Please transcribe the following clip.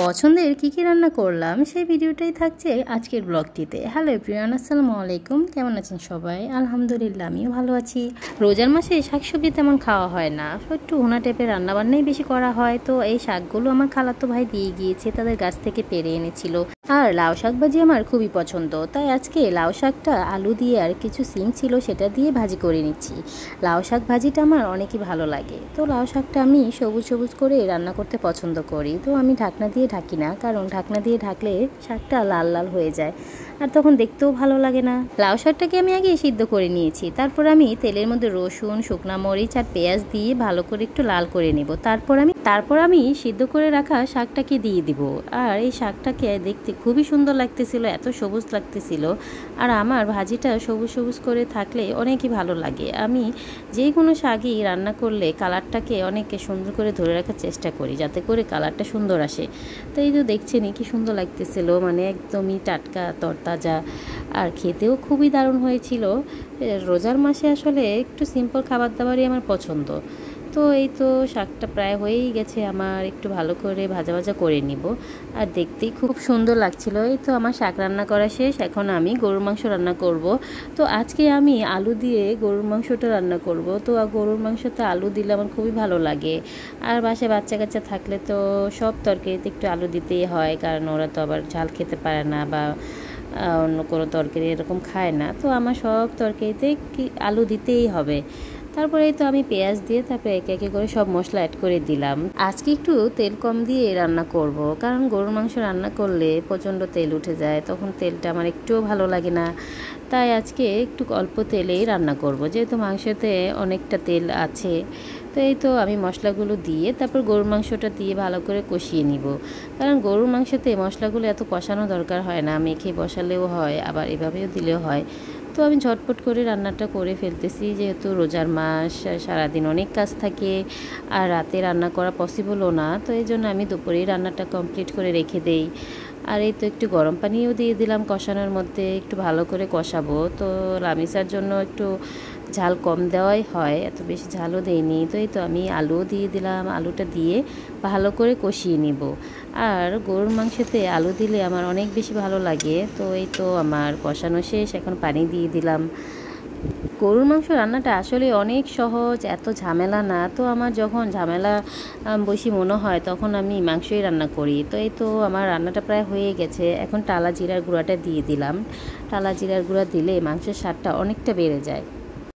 পছন্দের কী রান্না করলাম সেই ভিডিওটাই থাকছে আজকের ব্লগটিতে। হ্যালো এভরিওয়ান, আসসালামু আলাইকুম। কেমন আছেন সবাই? আলহামদুলিল্লাহ আমিও ভালো আছি। রোজার মাসে শাকসবজি তেমন খাওয়া হয় না, একটু ভুনা টাইপের রান্নাবান্নাই বেশি করা হয়। তো এই শাকগুলো আমার খালাতো ভাই দিয়ে গিয়েছে, তাদের গাছ থেকে পেরে এনেছিল। আর লাউ শাক ভাজি আমার খুবই পছন্দ, তাই আজকে লাউ শাকটা আলু দিয়ে আর কিছু সিম ছিল সেটা দিয়ে ভাজি করে নিচ্ছি। লাউ শাক ভাজিটা আমার অনেকই ভালো লাগে। তো লাউ শাকটা আমি সবুজ সবুজ করে রান্না করতে পছন্দ করি। তো আমি ঢাকনা দিয়ে ঢাকি না, কারণ ঢাকনা দিয়ে ঢাকলে শাকটা লাল লাল হয়ে যায় আর তখন দেখতেও ভালো লাগে না। লাউ শাকটাকে আমি আগে সিদ্ধ করে নিয়েছি, তারপর আমি তেলের মধ্যে রসুন, শুকনা মরিচ আর পেঁয়াজ দিয়ে ভালো করে একটু লাল করে নেব। তারপর আমি সিদ্ধ করে রাখা শাকটাকে দিয়ে দিব। আর এই শাকটাকে দেখতে খুবই সুন্দর লাগতেছিল, এত সবুজ লাগতেছিল। আর আমার ভাজিটা সবুজ সবুজ করে থাকলে অনেকই ভালো লাগে। আমি যে কোনো শাকই রান্না করলে কালারটাকে অনেকে সুন্দর করে ধরে রাখার চেষ্টা করি, যাতে করে কালারটা সুন্দর আসে। তো এই তো দেখছেনই কি সুন্দর লাগতেছিল, মানে একদমই টাটকা তরতাজা আর খেতেও খুবই দারুণ হয়েছিল। রোজার মাসে আসলে একটু সিম্পল খাবার দাবারই আমার পছন্দ। তো এই তো শাকটা প্রায় হয়েই গেছে আমার, একটু ভালো করে ভাজা ভাজা করে নিব। আর দেখতেই খুব সুন্দর লাগছিল। এই তো আমার শাক রান্না করা শেষ, এখন আমি গরুর মাংস রান্না করব। তো আজকে আমি আলু দিয়ে গরুর মাংসটা রান্না করব। তো গরুর মাংসতে আলু দিলে আমার খুবই ভালো লাগে। আর বাসায় বাচ্চা কাচ্চা থাকলে তো সব তরকারিতে একটু আলু দিতেই হয়, কারণ ওরা তো আবার ঝাল খেতে পারে না বা অন্য কোনো তরকারি এরকম খায় না। তো আমার সব তরকারিতে আলু দিতেই হবে। তারপরে তো আমি পেঁয়াজ দিয়ে তারপরে একে একে করে সব মশলা অ্যাড করে দিলাম। আজকে একটু তেল কম দিয়ে রান্না করব, কারণ গরুর মাংস রান্না করলে প্রচণ্ড তেল উঠে যায়, তখন তেলটা আমার একটুও ভালো লাগে না। তাই আজকে একটু অল্প তেলেই রান্না করব, যেহেতু মাংসতে অনেকটা তেল আছে। তো এই তো আমি মশলাগুলো দিয়ে তারপর গরুর মাংসটা দিয়ে ভালো করে কষিয়ে নিব, কারণ গরুর মাংসতে মশলাগুলো এত কষানো দরকার হয় না, মেখে বসালেও হয় আবার এভাবেও দিলেও হয়। তো আমি ঝটপট করে রান্নাটা করে ফেলতেছি, যেহেতু রোজার মাস, সারাদিন অনেক কাজ থাকে আর রাতে রান্না করা পসিবলও না। তো এই জন্য আমি দুপুরেই রান্নাটা কমপ্লিট করে রেখে দেই। আর এই তো একটু গরম পানিও দিয়ে দিলাম কষানোর মধ্যে, একটু ভালো করে কষাবো। তো লামিসার জন্য একটু ঝাল কম দেওয়াই হয়, এত বেশি ঝালও দেইনি। তো এই তো আমি আলুও দিয়ে দিলাম, আলুটা দিয়ে ভালো করে কষিয়ে নিব। আর গরুর মাংসতে আলু দিলে আমার অনেক বেশি ভালো লাগে। তো এই তো আমার কষানো শেষ, এখন পানি দিয়ে দিলাম। গরুর মাংস রান্নাটা আসলে অনেক সহজ, এত ঝামেলা না। তো আমার যখন ঝামেলা বেশি মনে হয় তখন আমি মাংসই রান্না করি। তো এই তো আমার রান্নাটা প্রায় হয়ে গেছে, এখন টালা জিরার গুঁড়াটা দিয়ে দিলাম। টালা জিরার গুঁড়া দিলে মাংসের স্বাদটা অনেকটা বেড়ে যায়।